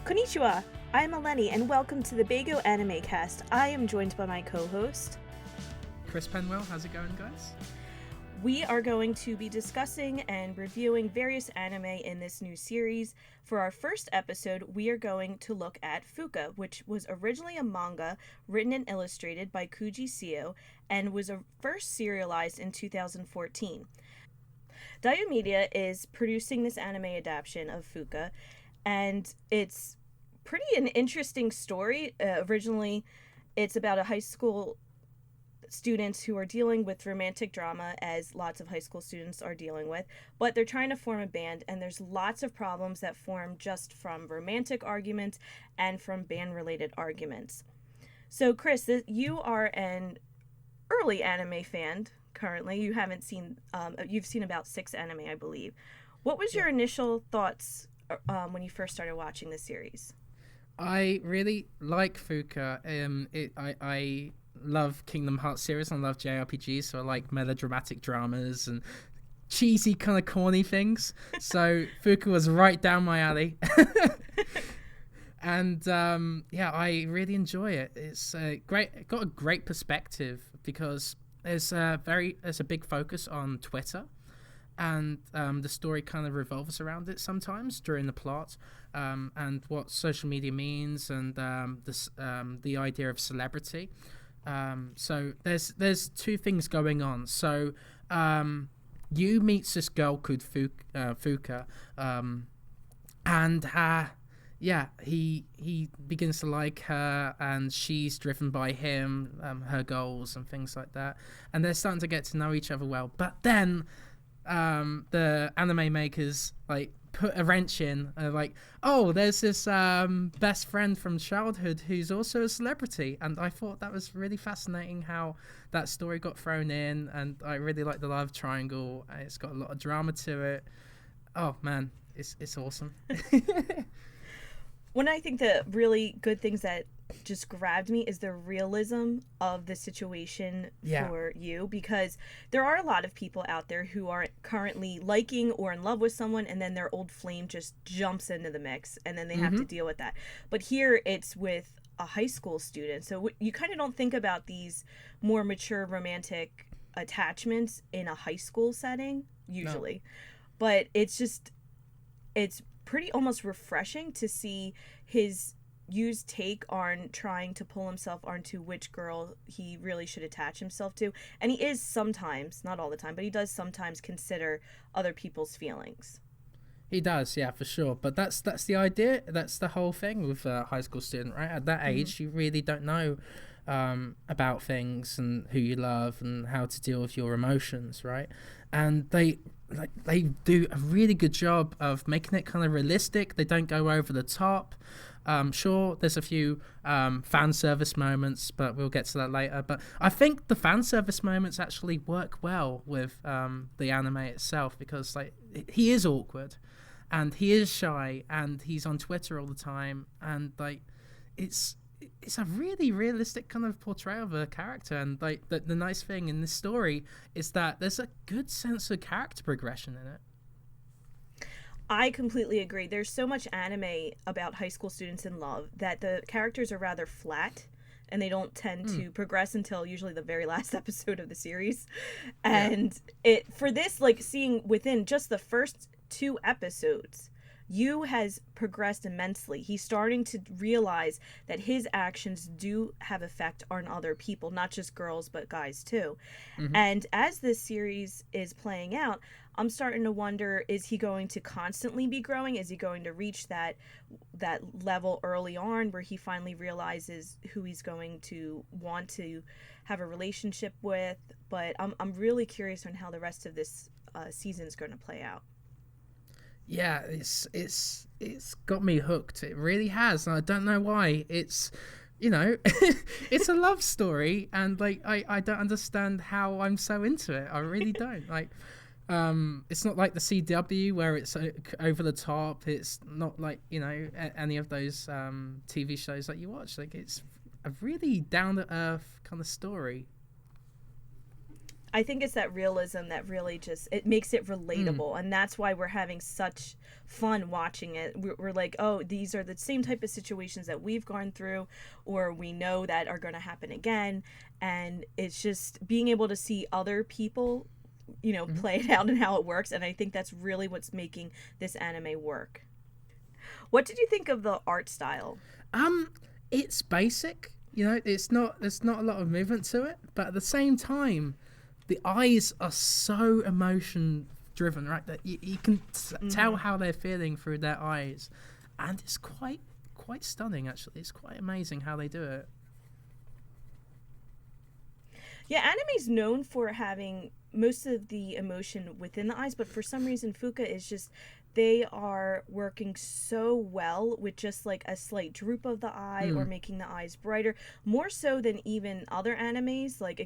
Konnichiwa! I'm Eleni, and welcome to the Bago Anime Cast. I am joined by my co-host, Chris Penwell. How's it going, guys? We are going to be discussing and reviewing various anime in this new series. For our first episode, we are going to look at Fuka, which was originally a manga written and illustrated by Kuji Seo and was first serialized in 2014. Diomedea is producing this anime adaptation of Fuka, and it's pretty an interesting story. Originally, it's about a high school students who are dealing with romantic drama, as lots of high school students are dealing with, but they're trying to form a band, and there's lots of problems that form just from romantic arguments and from band-related arguments. So, Chris, you are an early anime fan currently. You haven't seen, you've seen about 6 anime, I believe. What was your initial thoughts when you first started watching this series? I really like Fuka. I love Kingdom Hearts series and I love JRPGs, so I like melodramatic dramas and cheesy kind of corny things. So Fuka was right down my alley. And I really enjoy it. It's great. It got a great perspective because there's a big focus on Twitter. And the story kind of revolves around it sometimes during the plot, and what social media means, and the idea of celebrity. So there's 2 things going on. So you meet this girl called Fuka, and he begins to like her, and she's driven by him, her goals and things like that, and they're starting to get to know each other well. But then the anime makers put a wrench in, there's this best friend from childhood who's also a celebrity, and I thought that was really fascinating how that story got thrown in, and I really like the love triangle. It's got a lot of drama to it. Oh man, it's awesome. One, I think the really good things that just grabbed me is the realism of the situation for you, because there are a lot of people out there who are currently liking or in love with someone, and then their old flame just jumps into the mix, and then they have to deal with that. But here it's with a high school student, so you kind of don't think about these more mature romantic attachments in a high school setting usually. No. But it's pretty almost refreshing to see his used take on trying to pull himself onto which girl he really should attach himself to. And he is sometimes, not all the time, but he does sometimes consider other people's feelings. He does, yeah, for sure. But that's the idea. That's the whole thing with a high school student, right? At that age, you really don't know about things and who you love and how to deal with your emotions, right? And they do a really good job of making it kind of realistic. They don't go over the top. Sure, there's a few fan service moments, but we'll get to that later. But I think the fan service moments actually work well with the anime itself, because he is awkward, and he is shy, and he's on Twitter all the time, and it's a really realistic kind of portrayal of a character. And the nice thing in this story is that there's a good sense of character progression in it. I completely agree. There's so much anime about high school students in love that the characters are rather flat, and they don't tend to progress until usually the very last episode of the series. And for this, seeing within just the first 2 episodes, Yu has progressed immensely. He's starting to realize that his actions do have effect on other people, not just girls, but guys too. And as this series is playing out, I'm starting to wonder, is he going to constantly be growing? Is he going to reach that level early on where he finally realizes who he's going to want to have a relationship with? But I'm really curious on how the rest of this season is going to play out. Yeah, it's got me hooked. It really has, and I don't know why. It's it's a love story, and I don't understand how I'm so into it. I really don't. It's not like the CW where it's over the top. It's not like any of those TV shows that you watch. It's a really down to earth kind of story. I think it's that realism that really just, it makes it relatable, and that's why we're having such fun watching it. We're like, oh, these are the same type of situations that we've gone through, or we know that are going to happen again, and it's just being able to see other people, you know, play it out and how it works, and I think that's really what's making this anime work. What did you think of the art style? It's basic, you know, there's not a lot of movement to it, but at the same time, the eyes are so emotion driven, right? That you can tell how they're feeling through their eyes, and it's quite stunning. Actually, it's quite amazing how they do it. Yeah, anime's known for having most of the emotion within the eyes, but for some reason, Fuka is just, they are working so well with just like a slight droop of the eye or making the eyes brighter, more so than even other animes like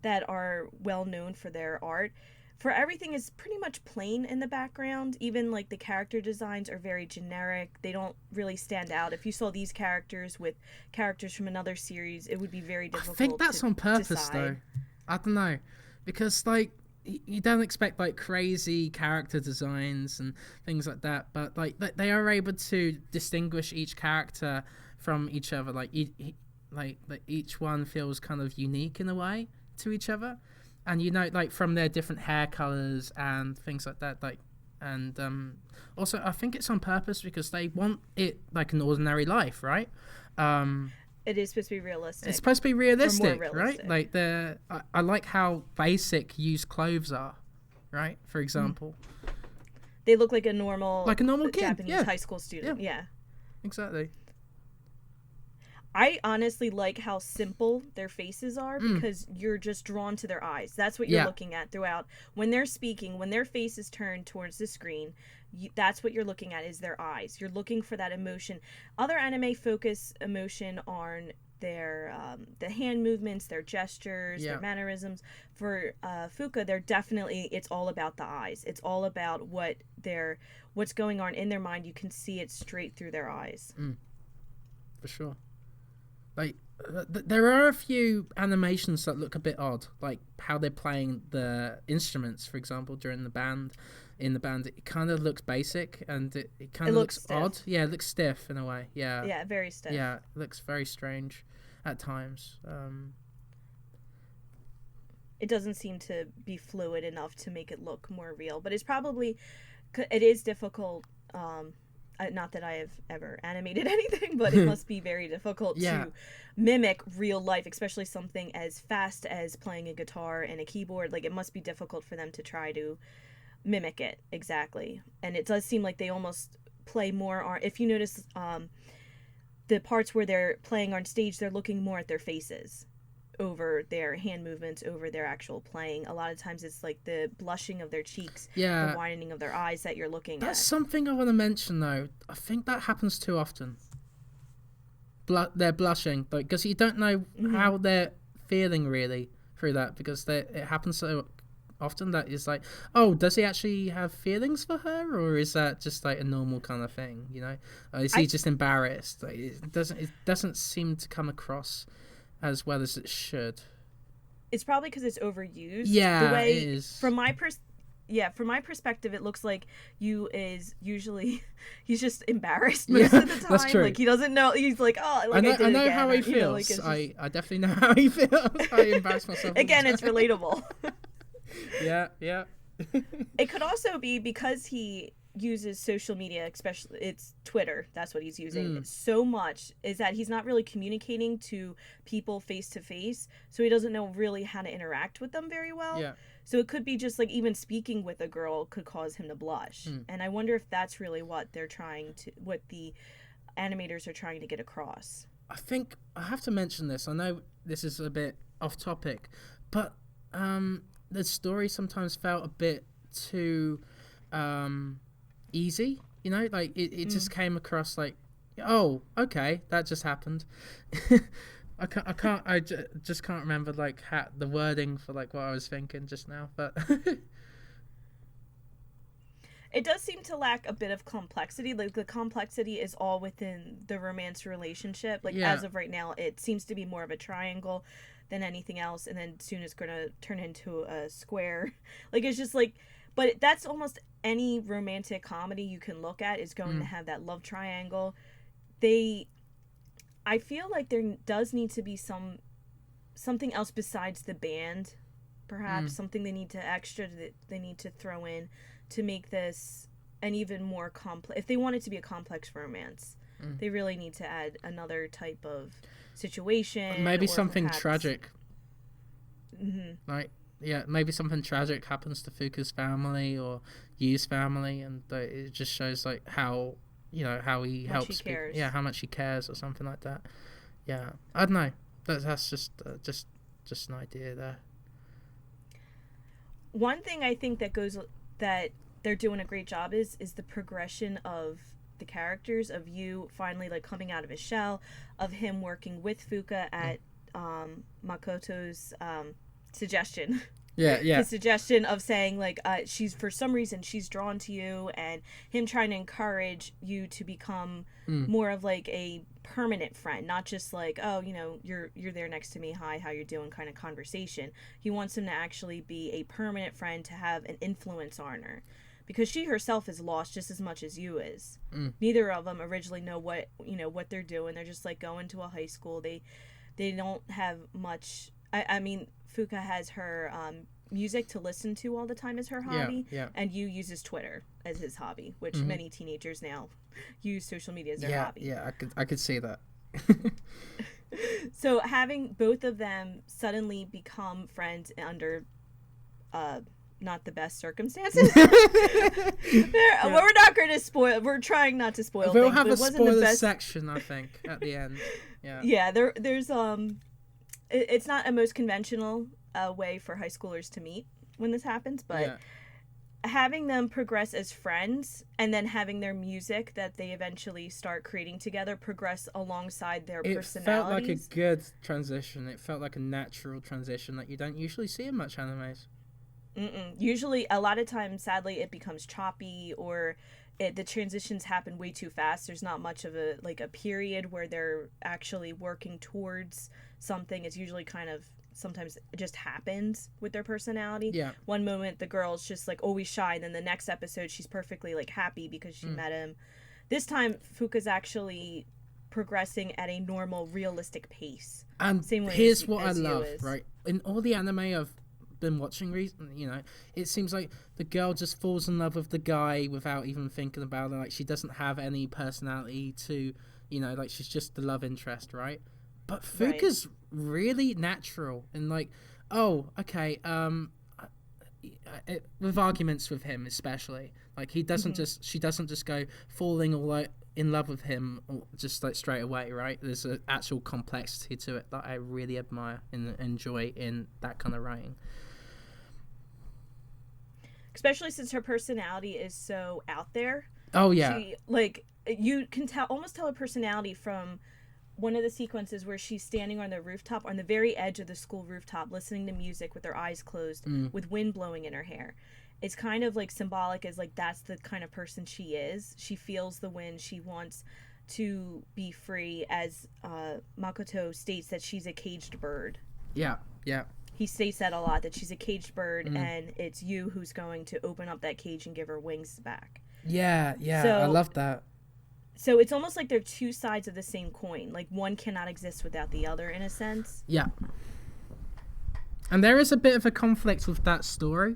that are well known for their art. For everything is pretty much plain in the background. Even like the character designs are very generic. They don't really stand out. If you saw these characters with characters from another series, it would be very difficult. I think that's on purpose though. I don't know, because like you don't expect like crazy character designs and things like that, but like they are able to distinguish each character from each other. Like each one feels kind of unique in a way to each other, and you know, like from their different hair colors and things like that, like, and also I think it's on purpose because they want it like an ordinary life, right? It is supposed to be realistic. It's supposed to be realistic, realistic. right? Like I like how basic used clothes are, right? For example, they look like a normal kid, Japanese high school student. Yeah, exactly. I honestly like how simple their faces are because you're just drawn to their eyes. That's what you're looking at throughout. When they're speaking, when their face is turned towards the screen, that's what you're looking at, is their eyes. You're looking for that emotion. Other anime focus emotion on their the hand movements, their gestures, their mannerisms. For Fuka, they're definitely, it's all about the eyes. It's all about what's going on in their mind. You can see it straight through their eyes. For sure. Like, there are a few animations that look a bit odd, like how they're playing the instruments, for example, during the band. In the band, it kind of looks basic, and it kind of looks stiff. odd. Yeah, it looks stiff in a way. Yeah. Yeah, very stiff. Yeah, it looks very strange at times. It doesn't seem to be fluid enough to make it look more real, but it is difficult. Not that I have ever animated anything, but it must be very difficult to mimic real life, especially something as fast as playing a guitar and a keyboard. Like, it must be difficult for them to try to mimic it exactly. And it does seem like they almost play more if you notice the parts where they're playing on stage, they're looking more at their faces over their hand movements, over their actual playing. A lot of times it's like the blushing of their cheeks, the widening of their eyes that you're looking at. That's something I want to mention though. I think that happens too often. They're blushing, because you don't know how they're feeling really through that, because it happens so often that it's like, oh, does he actually have feelings for her, or is that just like a normal kind of thing, you know? Is he just embarrassed? Like, it doesn't seem to come across as well as it should. It's probably because it's overused. Yeah, the way, it is. From my perspective, it looks like he's just embarrassed most of the time. That's true. Like, he doesn't know. He's like, oh, like, I know how he feels. You know, like, I definitely know how he feels. I embarrass myself. Again, it's relatable. Yeah. It could also be because he uses social media, especially it's Twitter, that's what he's using so much, is that he's not really communicating to people face to face, so he doesn't know really how to interact with them very well. So it could be just like even speaking with a girl could cause him to blush. And I wonder if that's really what the animators are trying to get across. I think I have to mention this. I know this is a bit off topic, but the story sometimes felt a bit too easy, you know, like it just came across like, oh, okay, that just happened. I just can't remember like the wording for like what I was thinking just now, but it does seem to lack a bit of complexity. Like, the complexity is all within the romance relationship. Like, as of right now, it seems to be more of a triangle than anything else, and then soon it's going to turn into a square. Like, it's just like, but that's almost any romantic comedy you can look at is going to have that love triangle. I feel like there does need to be something else besides the band, perhaps something they need to throw in to make this an even more complex. If they want it to be a complex romance, they really need to add another type of situation. Maybe or something perhaps tragic. Like, yeah, maybe something tragic happens to Fuka's family or Yu's family, and it just shows like how how he helps. How much he cares, or something like that. Yeah, I don't know. That's just an idea there. One thing I think that they're doing a great job is the progression of the characters, of Yu finally like coming out of his shell, of him working with Fuka at Makoto's suggestion. His suggestion of saying like she's, for some reason she's drawn to you, and him trying to encourage you to become more of like a permanent friend, not just like, oh, you're there next to me, hi, how you doing kind of conversation. He wants him to actually be a permanent friend, to have an influence on her, because she herself is lost just as much as Yu is. Neither of them originally know what they're doing. They're just like going to a high school. They don't have much. I mean, Fuka has her music to listen to all the time as her hobby, and Yu uses Twitter as his hobby, which many teenagers now use social media as their hobby. Yeah, I could see that. So having both of them suddenly become friends under not the best circumstances. We're not going to spoil. We're trying not to spoil. We'll things, have a spoiler section, I think, at the end. Yeah. There's it's not a most conventional way for high schoolers to meet when this happens, but having them progress as friends, and then having their music that they eventually start creating together progress alongside their personalities. It felt like a good transition. It felt like a natural transition that you don't usually see in much animes. Usually, a lot of times, sadly, it becomes choppy, or the transitions happen way too fast. There's not much of a period where they're actually working towards something. It's usually kind of sometimes it just happens with their personality. Yeah. One moment the girl's just like always shy, and then the next episode she's perfectly like happy because she met him. This time Fuka's actually progressing at a normal, realistic pace. And same way here's what I love, right? In all the anime I've been watching recently, it seems like the girl just falls in love with the guy without even thinking about it. Like, she doesn't have any personality to, like, she's just the love interest, right? But Fuka's really natural, and like, oh, okay, with arguments with him especially, like, he doesn't she doesn't just go falling all in love with him just like straight away, right? There's an actual complexity to it that I really admire and enjoy in that kind of writing. Especially since her personality is so out there. Oh yeah. She, like, you can almost tell her personality from one of the sequences where she's standing on the rooftop, on the very edge of the school rooftop, listening to music with her eyes closed, with wind blowing in her hair. It's kind of like symbolic, as like that's the kind of person she is. She feels the wind. She wants to be free, as Makoto states that she's a caged bird. Yeah. He states that a lot, that she's a caged bird, and it's you who's going to open up that cage and give her wings back. Yeah, so, I love that. So it's almost like they're two sides of the same coin. Like, one cannot exist without the other, in a sense. Yeah. And there is a bit of a conflict with that story,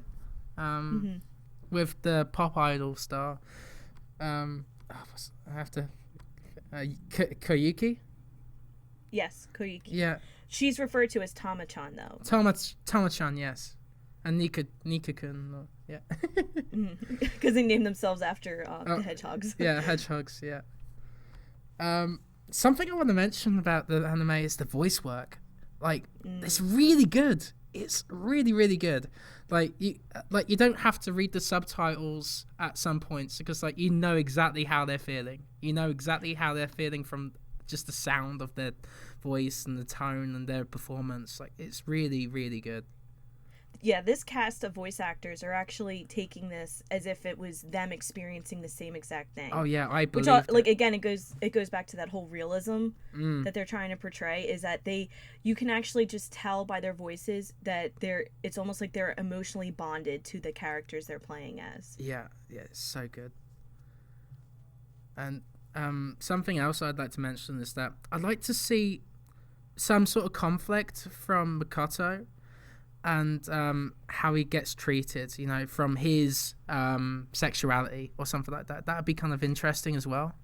with the pop idol star. I have to... Koyuki? Yes, Koyuki. Yeah. She's referred to as Tama-chan, though. Tama-chan, yes. And Nika-kun, yeah. Because they named themselves after the hedgehogs. Yeah, hedgehogs, yeah. Something I want to mention about the anime is the voice work. Like, it's really good. It's really, really good. Like you don't have to read the subtitles at some points, because like you know exactly how they're feeling. You know exactly how they're feeling from just the sound of their voice and the tone and their performance. Like, it's really, really good. yeah, this cast of voice actors are actually taking this as if it was them experiencing the same exact thing. Oh yeah, I Which, believed like, it. again, it goes back to that whole realism that they're trying to portray, is that you can actually just tell by their voices that it's almost like they're emotionally bonded to the characters they're playing as. Yeah, it's so good. And something else I'd like to mention is that I'd like to see some sort of conflict from Makoto and how he gets treated, you know, from his sexuality or something like that. That'd be kind of interesting as well.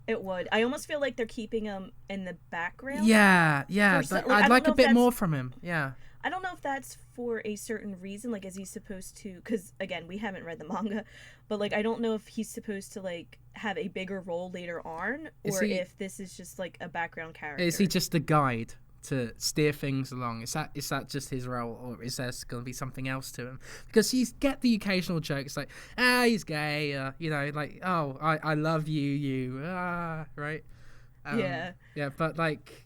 It would. I almost feel like they're keeping him in the background. Yeah. I'd like a bit more from him. Yeah. I don't know if that's for a certain reason, like, is he supposed to, because, again, we haven't read the manga, but, like, I don't know if he's supposed to, like, have a bigger role later on, or if this is just, like, a background character. Is he just the guide to steer things along? Is that just his role, or is there going to be something else to him? Because you get the occasional jokes like, he's gay, you know, like, oh, I love you, right? Yeah. Yeah, but, like...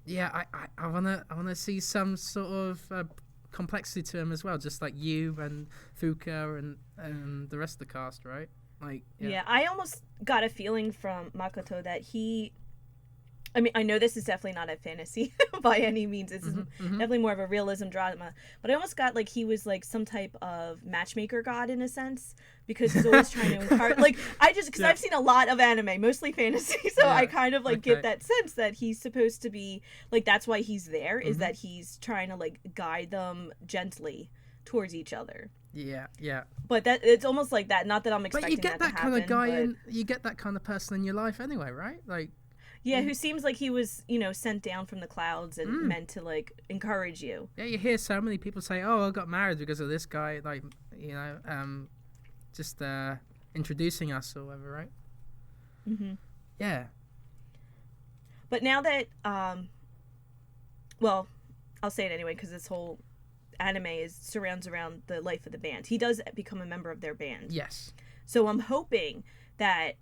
Yeah, I wanna see some sort of complexity to him as well, just like you and Fuka and the rest of the cast, right? Like yeah, I almost got a feeling from Makoto that I mean, I know this is definitely not a fantasy by any means. This is definitely more of a realism drama. But I almost got like he was like some type of matchmaker god in a sense, because he's always trying to encourage. Like, because I've seen a lot of anime, mostly fantasy, so I kind of like get that sense that he's supposed to be like, that's why he's there, is that he's trying to like guide them gently towards each other. Yeah. But that it's almost like that. Not that I'm expecting that to happen. But you get that kind of guy, you get that kind of person in your life anyway, right? Like. Yeah, who seems like he was, you know, sent down from the clouds and meant to, like, encourage you. Yeah, you hear so many people say, oh, I got married because of this guy, like, you know, just introducing us or whatever, right? Mm-hmm. Yeah. But now that, well, I'll say it anyway, because this whole anime surrounds around the life of the band. He does become a member of their band. Yes. So I'm hoping that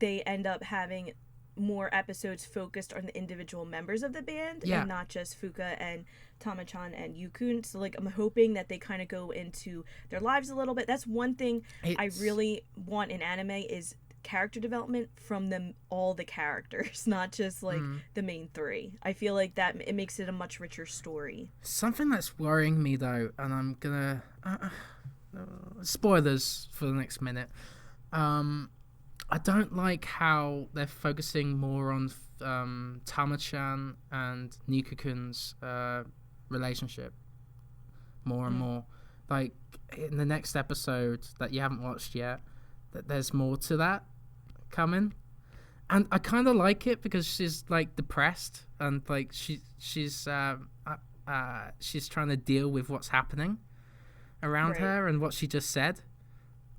they end up having more episodes focused on the individual members of the band and not just Fuka and Tama-chan and Yukun. So, like, I'm hoping that they kind of go into their lives a little bit. That's one thing I really want in anime is character development from all the characters, not just like the main three. I feel like that it makes it a much richer story. Something that's worrying me though, and I'm gonna spoilers for the next minute. I don't like how they're focusing more on Tama-chan and Nikukun's relationship more and more. Like, in the next episode that you haven't watched yet, that there's more to that coming. And I kind of like it because she's, like, depressed and, like, she's trying to deal with what's happening around her and what she just said.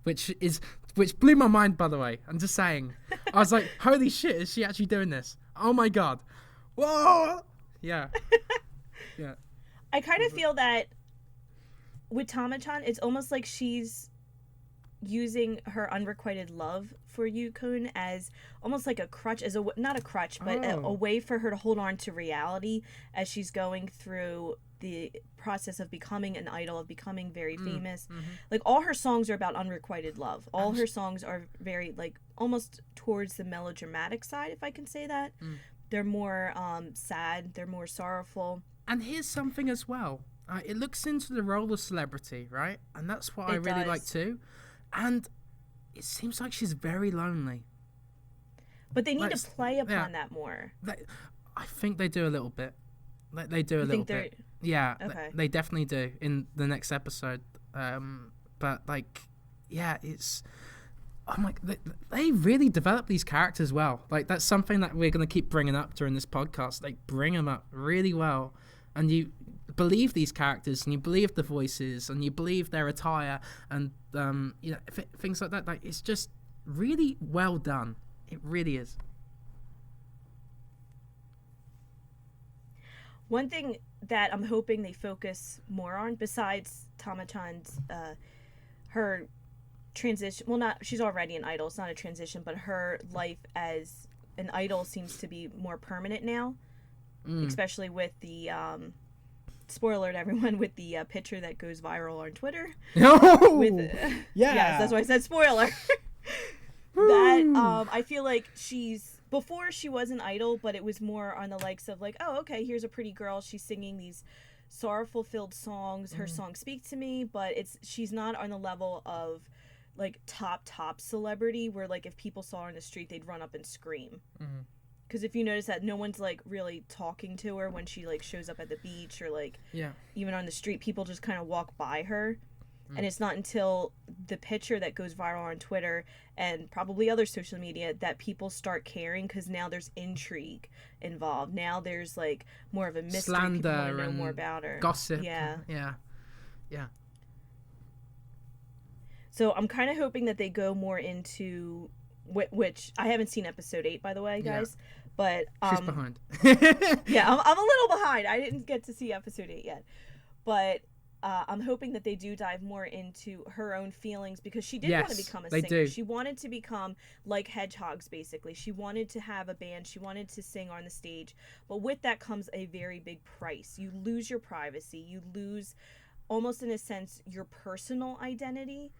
Which blew my mind, by the way. I'm just saying. I was like, holy shit, is she actually doing this? Oh my god. Whoa! Yeah. Yeah. I kind of feel that with Tama-chan, it's almost like she's using her unrequited love for Yukun as almost like a crutch, not a crutch, but a way for her to hold on to reality as she's going through the process of becoming an idol, of becoming very famous. Like, all her songs are about unrequited love. All her songs are very, like, almost towards the melodramatic side, if I can say that. They're more sad, they're more sorrowful. And here's something as well. It looks into the role of celebrity, right? And that's what I really like too. And it seems like she's very lonely. But they need to play upon that more. I think they do a little bit. They do a little bit. Yeah, okay. They definitely do in the next episode. But, like, yeah, it's... I'm like, they really develop these characters well. Like, that's something that we're going to keep bringing up during this podcast. Like, bring them up really well. And you believe these characters, and you believe the voices, and you believe their attire, and, you know, things like that. Like, it's just really well done. It really is. One thing that I'm hoping they focus more on, besides Tama-chan's, her transition, well, not, she's already an idol, it's not a transition, but her life as an idol seems to be more permanent now, especially with the spoiler alert, everyone, with the picture that goes viral on Twitter. Oh, With, yes, that's why I said spoiler. That I feel like before she was an idol, but it was more on the likes of like, oh, okay, here's a pretty girl, she's singing these sorrowful filled songs, her songs speak to me, but she's not on the level of like top celebrity where like if people saw her in the street they'd run up and scream. Because if you notice that no one's like really talking to her when she like shows up at the beach or like even on the street, people just kind of walk by her. And it's not until the picture that goes viral on Twitter and probably other social media that people start caring, because now there's intrigue involved. Now there's like more of a mystery. Slander, people want to know more about her. Gossip. Yeah. So I'm kind of hoping that they go more into which I haven't seen episode 8, by the way, guys. But she's behind. Yeah, I'm a little behind. I didn't get to see episode 8 yet, but I'm hoping that they do dive more into her own feelings, because she did want to become a singer. She wanted to become like hedgehogs, basically. She wanted to have a band. She wanted to sing on the stage. But with that comes a very big price. You lose your privacy. You lose, almost in a sense, your personal identity.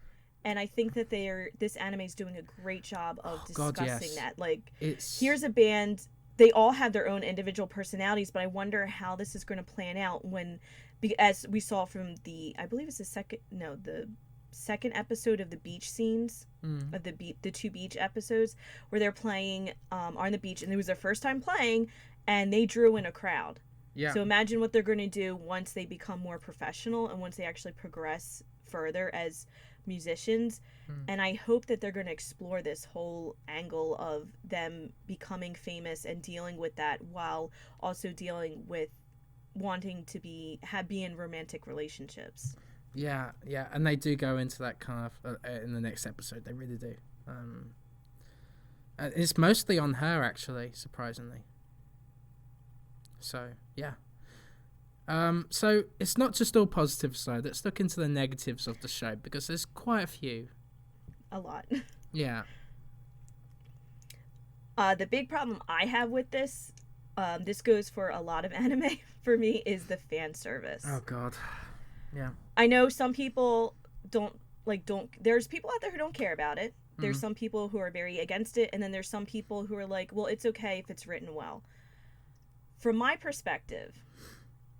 And I think that this anime is doing a great job of discussing that. Like, here's a band. They all have their own individual personalities, but I wonder how this is going to plan out when, as we saw from I believe it's the second episode of the beach scenes, of the 2 beach episodes, where they're playing on the beach, and it was their first time playing, and they drew in a crowd. Yeah. So imagine what they're going to do once they become more professional and once they actually progress further as musicians. And I hope that they're going to explore this whole angle of them becoming famous and dealing with that, while also dealing with wanting to be in romantic relationships. Yeah, and they do go into that kind of in the next episode. They really do. It's mostly on her, actually, surprisingly. So yeah. So it's not just all positives though. Let's look into the negatives of the show, because there's quite a few. A lot. Yeah. The big problem I have with this, this goes for a lot of anime for me, is the fan service. Oh God. Yeah. I know some people there's people out there who don't care about it. There's some people who are very against it, and then there's some people who are like, well, it's okay if it's written well. From my perspective,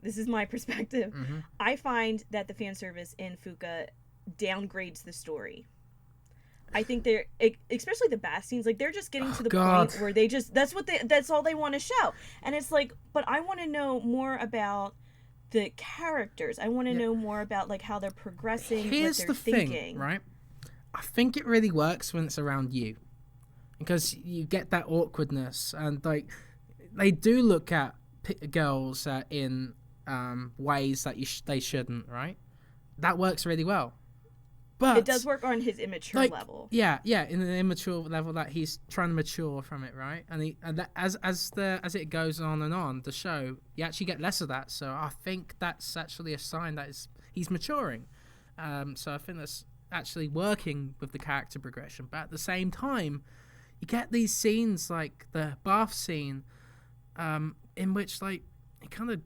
this is my perspective, I find that the fan service in Fuka downgrades the story. I think especially the bath scenes, like they're just getting to the point where that's all they want to show. And it's like, but I want to know more about the characters. I want to know more about like how they're progressing, Here's what they're thinking, thinking. Right? I think it really works when it's around you, because you get that awkwardness, and like they do look at girls in ways that they shouldn't, right? That works really well. But it does work on his immature level. Yeah, in an immature level that he's trying to mature from it, right? And as it goes on, the show, you actually get less of that. So I think that's actually a sign that he's maturing. So I think that's actually working with the character progression. But at the same time, you get these scenes like the bath scene, in which like it kind of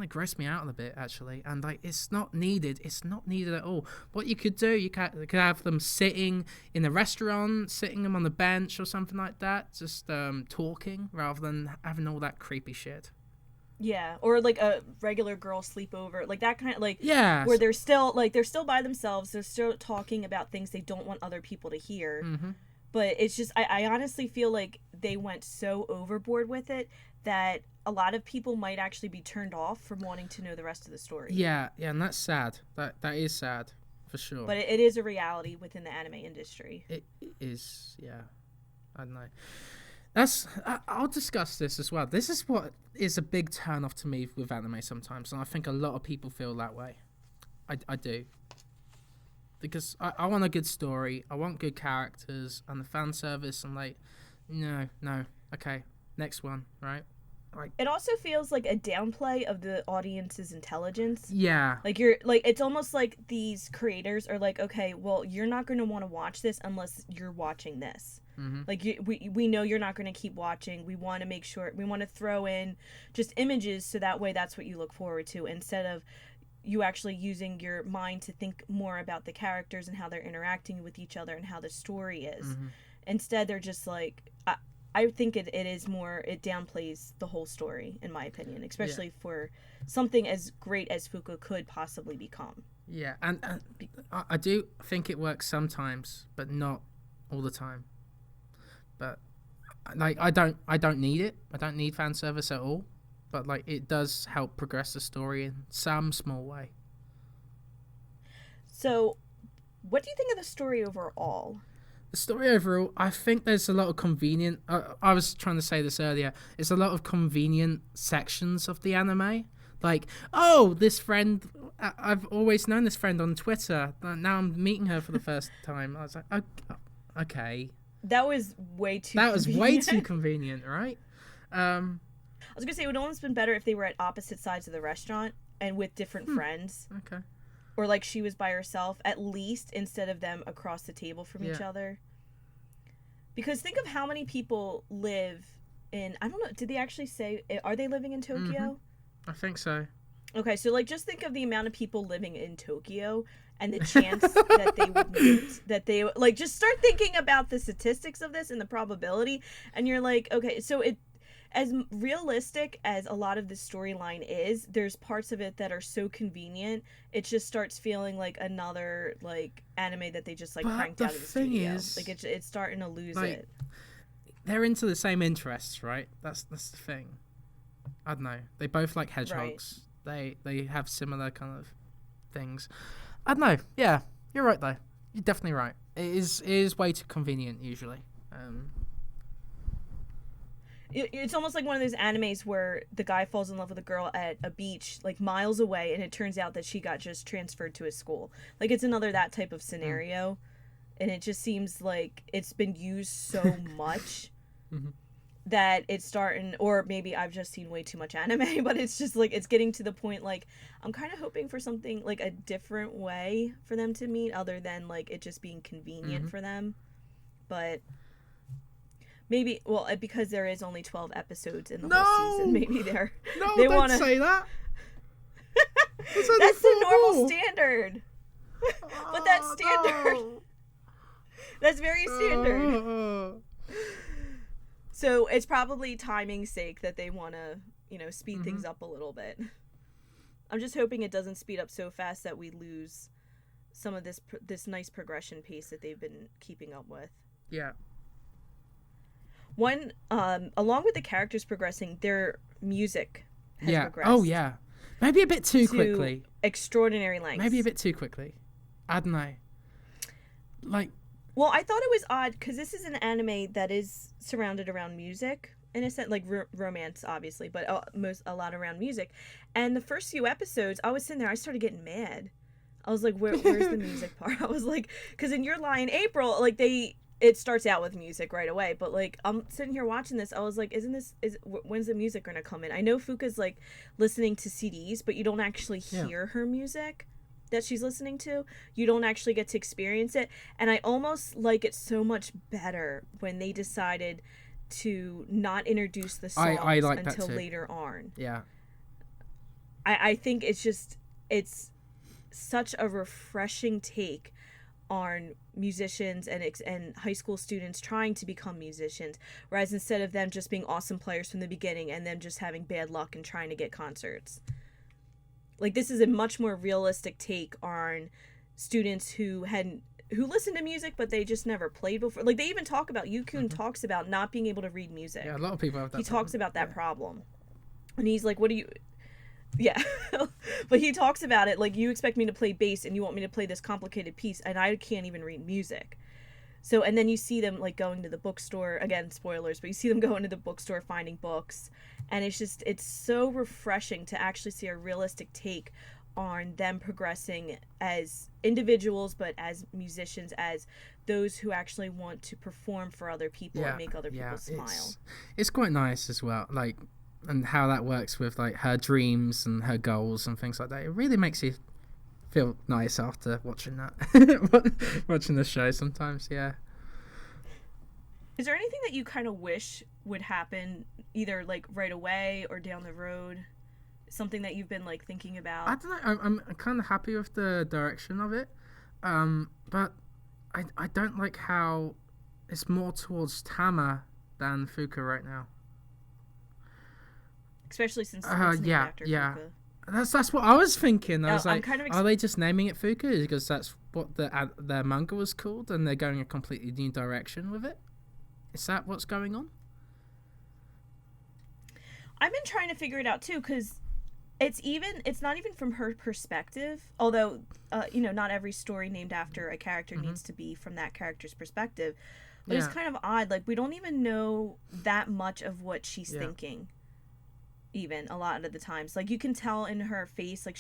grossed me out a bit, actually. And like it's not needed at all. What you could do, you could have them sitting in a restaurant, sitting them on the bench or something like that, just talking, rather than having all that creepy shit. Yeah, or like a regular girl sleepover, like that kind of like, where they're still by themselves, they're still talking about things they don't want other people to hear. But it's just, I honestly feel like they went so overboard with it that a lot of people might actually be turned off from wanting to know the rest of the story. Yeah, and that's sad. That is sad, for sure. But it is a reality within the anime industry. It is, yeah. I don't know. I'll discuss this as well. This is what is a big turn off to me with anime sometimes, and I think a lot of people feel that way. I do. Because I want a good story, I want good characters, and the fan service, I'm like, no, okay, next one, right? Like, it also feels like a downplay of the audience's intelligence. yeah. Like you're like it's almost like these creators are like, okay, well, you're not going to want to watch this unless you're watching this. Mm-hmm. Like we know you're not going to keep watching. We want to make sure we want to throw in just images so that way that's what you look forward to instead of you actually using your mind to think more about the characters and how they're interacting with each other and how the story is. Mm-hmm. Instead, they're just like I think it is more, it downplays the whole story, in my opinion, especially for something as great as Fuka could possibly become. Yeah, and I do think it works sometimes, but not all the time. But like, I don't need it. I don't need fan service at all. But like, it does help progress the story in some small way. So, what do you think of the story overall? The story overall, I think there's a lot of convenient. I was trying to say this earlier. It's a lot of convenient sections of the anime. Like, oh, this friend, I've always known this friend on Twitter. Now I'm meeting her for the first time. I was like, okay. That was way too. That was way too convenient, right? I was gonna say it would almost been better if they were at opposite sides of the restaurant and with different friends. Okay. Or like she was by herself, at least, instead of them across the table from each other. Because think of how many people live in, I don't know, did they actually say, are they living in Tokyo? Mm-hmm. I think so. Okay, so like just think of the amount of people living in Tokyo and the chance that they would meet, that they, like just start thinking about the statistics of this and the probability, and you're like, okay, so it, as realistic as a lot of the storyline is, there's parts of it that are so convenient, it just starts feeling like another like anime that they just like cranked out of the studio. Like it's starting to lose it. They're into the same interests, right? That's the thing. I don't know. They both like hedgehogs. Right. They have similar kind of things. I don't know. Yeah, you're right though. You're definitely right. It is way too convenient usually. It's almost like one of those animes where the guy falls in love with a girl at a beach like miles away, and it turns out that she got just transferred to a school. Like it's another that type of scenario, and it just seems like it's been used so much that it's starting, or maybe I've just seen way too much anime, but it's just like it's getting to the point like I'm kind of hoping for something like a different way for them to meet other than like it just being convenient for them. But maybe, well, because there is only 12 episodes in the whole season, maybe they don't wanna... say that. That's the normal standard. But that's standard. No. That's very standard. So it's probably timing's sake that they want to, speed things up a little bit. I'm just hoping it doesn't speed up so fast that we lose some of this nice progression pace that they've been keeping up with. Yeah. One, along with the characters progressing, their music has progressed. Oh, yeah. Maybe a bit too quickly. Extraordinary lengths. Maybe a bit too quickly. I don't know. Like... Well, I thought it was odd, because this is an anime that is surrounded around music, in a sense, like romance, obviously, but a lot around music. And the first few episodes, I was sitting there, I started getting mad. I was like, where's the music part? I was like, because in Your Lie in April, like, it starts out with music right away, but like I'm sitting here watching this, I was like, when's the music gonna come in? I know Fuka's like listening to CDs, but you don't actually hear her music that she's listening to. You don't actually get to experience it, and I almost like it so much better when they decided to not introduce the songs I like until that too. later on. Yeah. I think it's such a refreshing take on musicians and high school students trying to become musicians, whereas instead of them just being awesome players from the beginning and them just having bad luck and trying to get concerts. Like, this is a much more realistic take on students who listen to music but they just never played before. Like, they even talk about, Yukun talks about not being able to read music. Yeah, a lot of people have that He problem. talks about that problem. And he's like, what do you... Yeah, but he talks about it like, you expect me to play bass and you want me to play this complicated piece and I can't even read music. So, and then you see them like going to the bookstore, again, spoilers, but you see them going to the bookstore finding books, and it's so refreshing to actually see a realistic take on them progressing as individuals, but as musicians, as those who actually want to perform for other people and make other people smile. It's quite nice as well. Like, and how that works with like her dreams and her goals and things like that. It really makes you feel nice after watching that, watching the show sometimes. Yeah. Is there anything that you kind of wish would happen, either like right away or down the road? Something that you've been like thinking about? I don't know. I'm kind of happy with the direction of it, but I don't like how it's more towards Tama than Fuka right now. Especially since it's named after Fuka. That's what I was thinking. I was like, kind of are they just naming it Fuka because that's what their manga was called, and they're going a completely new direction with it? Is that what's going on? I've been trying to figure it out too, because it's not even from her perspective. Although, not every story named after a character needs to be from that character's perspective. But it's kind of odd. Like, we don't even know that much of what she's thinking. Even a lot of the times, like, you can tell in her face, like,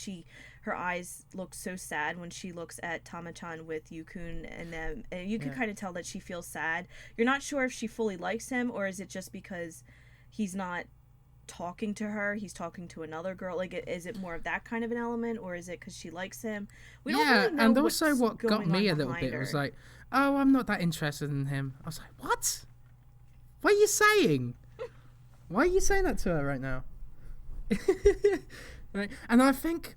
her eyes look so sad when she looks at Tama-chan with Yukun and them, and you can kind of tell that she feels sad. You're not sure if she fully likes him, or is it just because he's not talking to her, he's talking to another girl? Like, is it more of that kind of an element, or is it because she likes him? We don't really know. And also what got me a little bit was like, oh, I'm not that interested in him. I was like, what? What are you saying? Why are you saying that to her right now? Right, and I think,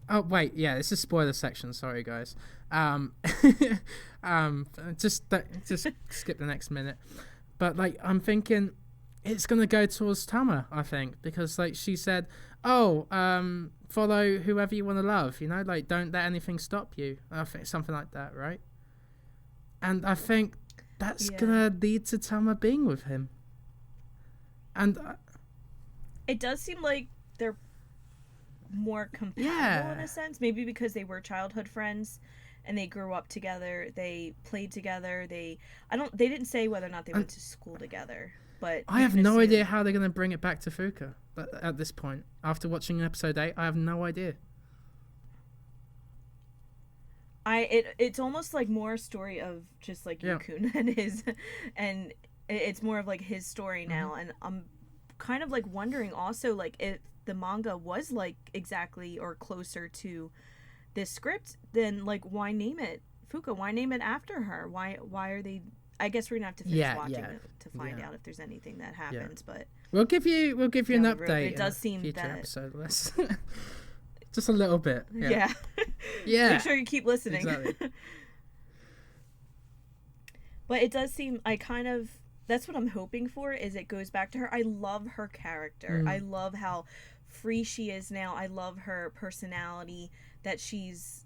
oh wait, yeah, this is spoiler section. Sorry, guys. Just skip the next minute. But like, I'm thinking it's gonna go towards Tama. I think because like she said, oh, follow whoever you want to love. You know, like don't let anything stop you. I think something like that, right? And I think that's gonna lead to Tama being with him. And it does seem like they're more compatible in a sense. Maybe because they were childhood friends and they grew up together, they played together, they didn't say whether or not they went to school together, but I have no idea how they're going to bring it back to Fuka at this point. After watching episode 8, I have no idea. It's almost like more a story of just like Yukun and it's more of like his story now, and I'm kind of like wondering also like if the manga was like exactly or closer to this script, then like why name it Fuka? Why name it after her? Why are they? I guess we're gonna have to finish watching it to find out if there's anything that happens. But we'll give you an update. It does seem future that episode list. Just a little bit. Yeah. Make sure you keep listening. Exactly. But it does seem that's what I'm hoping for, is it goes back to her. I love her character. I love how free she is now. I love her personality, that she is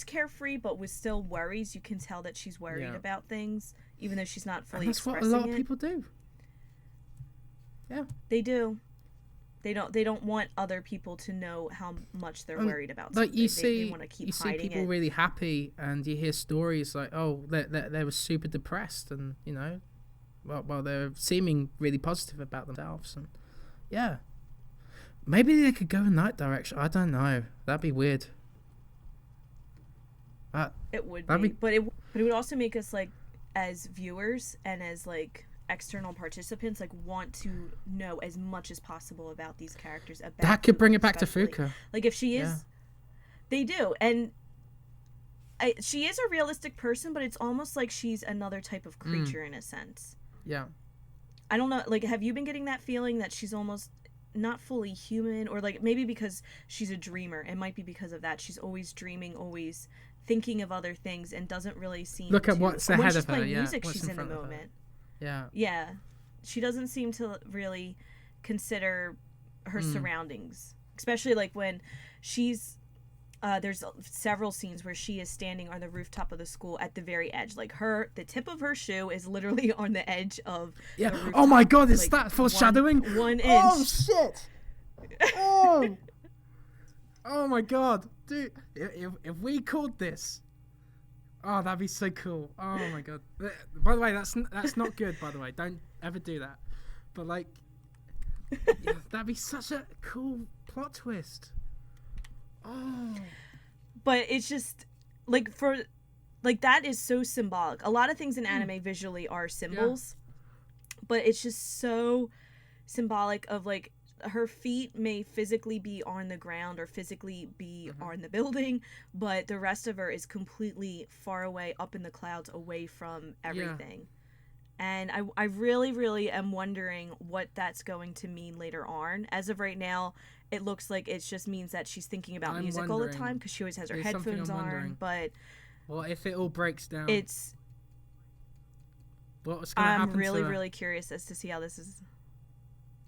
carefree but with still worries. You can tell that she's worried about things even though she's not fully expressing it. That's what a lot of people do. Yeah. They do. They don't want other people to know how much they're worried about something. Like they want to keep you see people it. really happy, and you hear stories like, oh, they were super depressed, and you know, well, they're seeming really positive about themselves, and maybe they could go in that direction. I don't know. That'd be weird. It would be, but it would also make us like, as viewers and as like external participants, like want to know as much as possible about these characters. About that could bring it back to Fuka. Like if she is, they do, and she is a realistic person, but it's almost like she's another type of creature in a sense. Yeah. I don't know. Like, have you been getting that feeling that she's almost not fully human, or like maybe because she's a dreamer? It might be because of that. She's always dreaming, always thinking of other things, and doesn't really seem look at what's ahead of her. When she's playing music, she's in the moment. Yeah. She doesn't seem to really consider her surroundings, especially like when she's there's several scenes where she is standing on the rooftop of the school at the very edge. Like the tip of her shoe is literally on the edge of the rooftop. Oh my god, is that foreshadowing? 1 inch. Oh shit. Oh. Oh my god, dude! If we called this, oh, that'd be so cool. Oh my god! By the way, that's not good. By the way, don't ever do that. But like, that'd be such a cool plot twist. Oh. But it's just like that is so symbolic. A lot of things in anime visually are symbols, but it's just so symbolic of like her feet may physically be on the ground or physically be on the building, but the rest of her is completely far away, up in the clouds, away from everything. And I really, really am wondering what that's going to mean later on. As of right now, it looks like it just means that she's thinking about music all the time because she always has her headphones on. But what if it all breaks down? It's... What's going to happen I'm really, to her? really curious as to see how this is...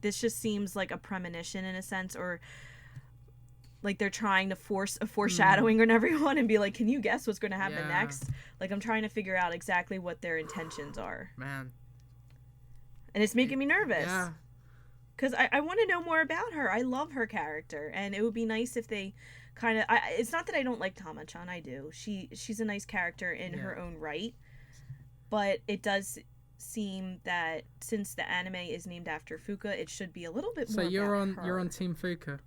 This just seems like a premonition in a sense, or like they're trying to force a foreshadowing on everyone and be like, can you guess what's going to happen next? Like, I'm trying to figure out exactly what their intentions are. Man. And it's making me nervous. Yeah. Because I want to know more about her. I love her character. And it would be nice if they kind of... It's not that I don't like Tama-chan. I do. She's a nice character in her own right. But it does... seem that since the anime is named after Fuka, it should be a little bit more. So you're about on Team Fuka.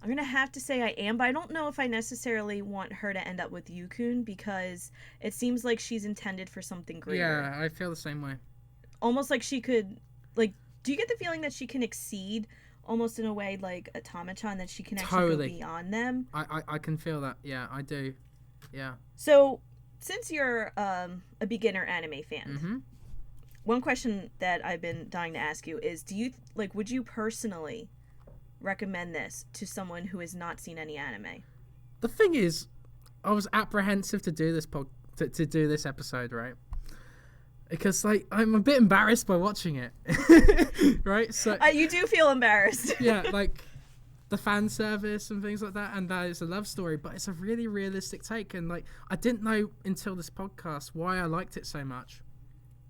I'm gonna have to say I am, but I don't know if I necessarily want her to end up with Yukun because it seems like she's intended for something greater. Yeah, I feel the same way. Almost like she could, like, do you get the feeling that she can exceed, almost in a way like a Tama-chan, that she can actually go beyond them? I can feel that. Yeah, I do. Yeah. So, since you're a beginner anime fan, one question that I've been dying to ask you is, would you personally recommend this to someone who has not seen any anime? The thing is, I was apprehensive to do this to do this episode, right? Because like I'm a bit embarrassed by watching it, right? So you do feel embarrassed. Yeah, like the fan service and things like that, and that is a love story, but it's a really realistic take. And like I didn't know until this podcast why I liked it so much,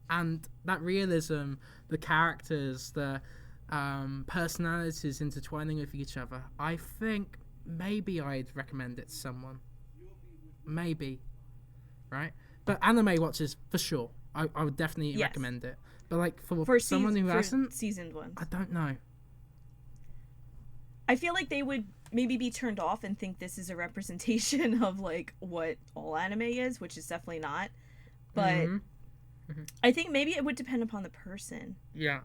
and that realism, the characters, the personalities intertwining with each other. I think maybe I'd recommend it to someone. Maybe, right? But anime watchers for sure. I would definitely recommend it. But like for someone who hasn't, seasoned ones, I don't know. I feel like they would maybe be turned off and think this is a representation of like what all anime is, which is definitely not. But I think maybe it would depend upon the person. Yeah.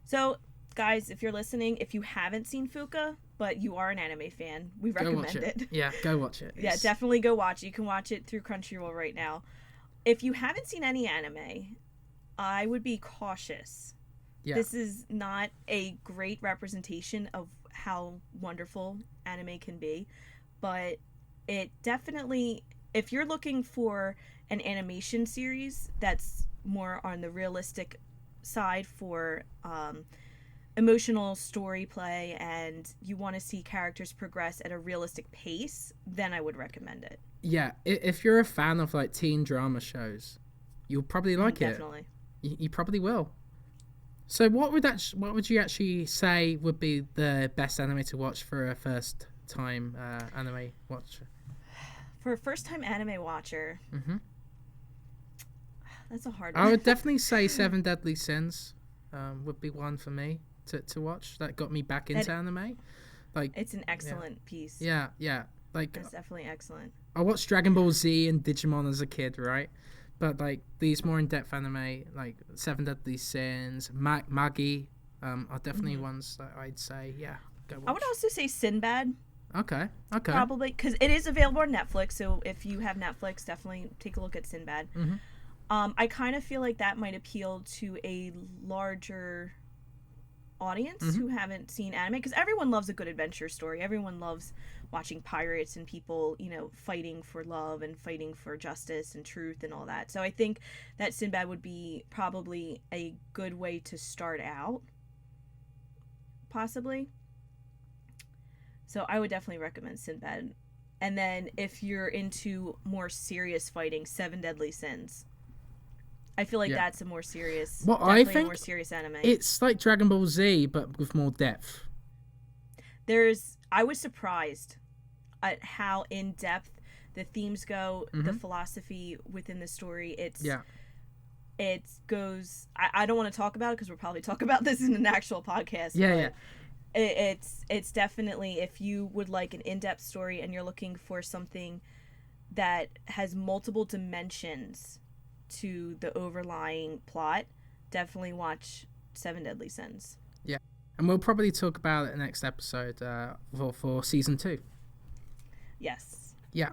So, guys, if you're listening, if you haven't seen Fuka, but you are an anime fan, we recommend it. Yeah, go watch it. Yeah, definitely go watch it. You can watch it through Crunchyroll right now. If you haven't seen any anime, I would be cautious. Yeah. This is not a great representation of how wonderful anime can be, but it definitely, if you're looking for an animation series that's more on the realistic side for emotional story play and you want to see characters progress at a realistic pace, then I would recommend it. Yeah, if you're a fan of like teen drama shows, you'll probably like it. Definitely. You probably will. So what would you actually say would be the best anime to watch for a first time anime watcher? For a first time anime watcher, that's a hard one. I would definitely say Seven Deadly Sins would be one for me to watch. That got me back into anime. Like it's an excellent piece. Yeah. Like it's definitely excellent. I watched Dragon Ball Z and Digimon as a kid, right? But like these more in-depth anime, like Seven Deadly Sins, Magi, are definitely ones that I'd say, go watch. I would also say Sinbad. Okay. Probably, because it is available on Netflix, so if you have Netflix, definitely take a look at Sinbad. I kind of feel like that might appeal to a larger audience who haven't seen anime, because everyone loves a good adventure story. Everyone loves watching pirates and people, fighting for love and fighting for justice and truth and all that. So I think that Sinbad would be probably a good way to start out, possibly. So I would definitely recommend Sinbad. And then if you're into more serious fighting, Seven Deadly Sins. I feel like that's a more serious, I think a more serious anime. It's like Dragon Ball Z, but with more depth. I was surprised at how in depth the themes go, the philosophy within the story. It goes. I don't want to talk about it because we'll probably talk about this in an actual podcast. It's definitely, if you would like an in-depth story and you're looking for something that has multiple dimensions to the overlying plot, definitely watch Seven Deadly Sins. Yeah, and we'll probably talk about it next episode for season 2. Yes. Yeah.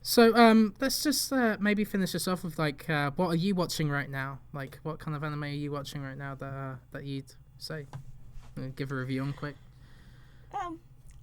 So let's just maybe finish this off with like what are you watching right now? Like what kind of anime are you watching right now that you'd say? Give a review on quick.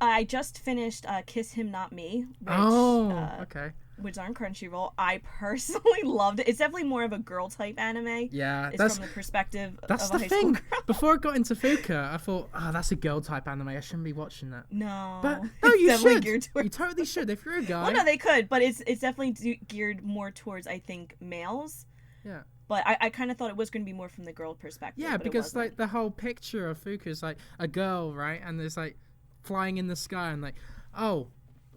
I just finished Kiss Him Not Me, which okay. which is on Crunchyroll. I personally loved it. It's definitely more of a girl type anime. Yeah, it's from the perspective of a high school girl. Before I got into Fuka, I thought, that's a girl type anime. I shouldn't be watching that. No, but no, you should. You totally should if you're a guy. Well, no, they could, but it's definitely geared more towards, I think, males. Yeah. But I kind of thought it was going to be more from the girl perspective. Yeah, because like the whole picture of Fuka is like a girl, right? And there's like flying in the sky and like, oh,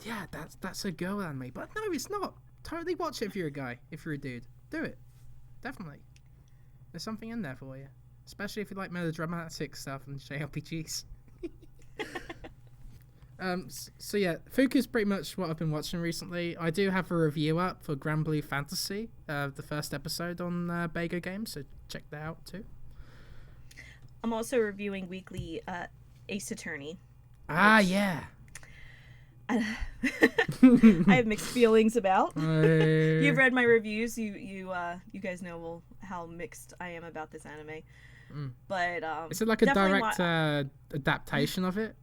yeah, that's a girl anime. But no, it's not. Totally watch it if you're a guy. If you're a dude, do it. Definitely. There's something in there for you. Especially if you like melodramatic stuff and JRPGs. So yeah, Fuka is pretty much what I've been watching recently. I do have a review up for Grand Blue Fantasy, the first episode on Bago Games, so check that out too. I'm also reviewing weekly Ace Attorney. Yeah. I have mixed feelings about. You've read my reviews. You guys know how mixed I am about this anime. But is it like a direct adaptation of it?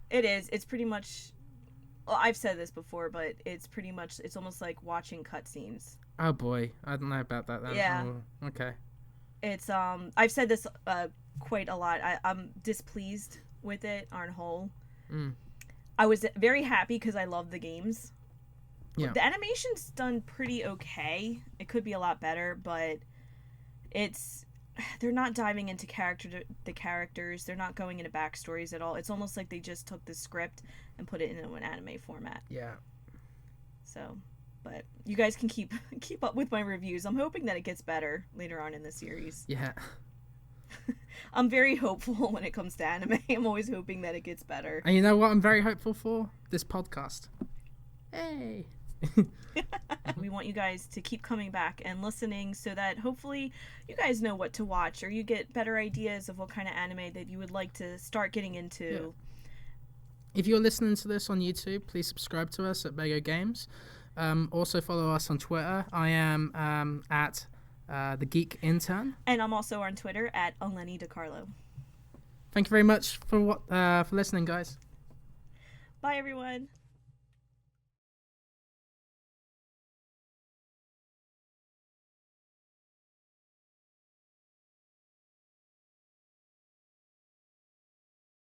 It is. It's pretty much. Well, I've said this before, but it's pretty much. It's almost like watching cutscenes. Oh boy, I don't know about that then. Yeah. Oh, okay. It's I've said this quite a lot. I'm displeased with it on whole. I was very happy because I love the games. Yeah. The animation's done pretty okay. It could be a lot better, but they're not diving into the characters. They're not going into backstories at all. It's almost like they just took the script and put it into an anime format. Yeah. So, but you guys can keep up with my reviews. I'm hoping that it gets better later on in the series. Yeah. I'm very hopeful when it comes to anime. I'm always hoping that it gets better. And you know what I'm very hopeful for? This podcast. Hey! We want you guys to keep coming back and listening so that hopefully you guys know what to watch or you get better ideas of what kind of anime that you would like to start getting into. Yeah. If you're listening to this on YouTube, please subscribe to us at Bago Games. Also follow us on Twitter. I am at The Geek Intern. And I'm also on Twitter at Eleni DiCarlo. Thank you very much for listening, guys. Bye, everyone.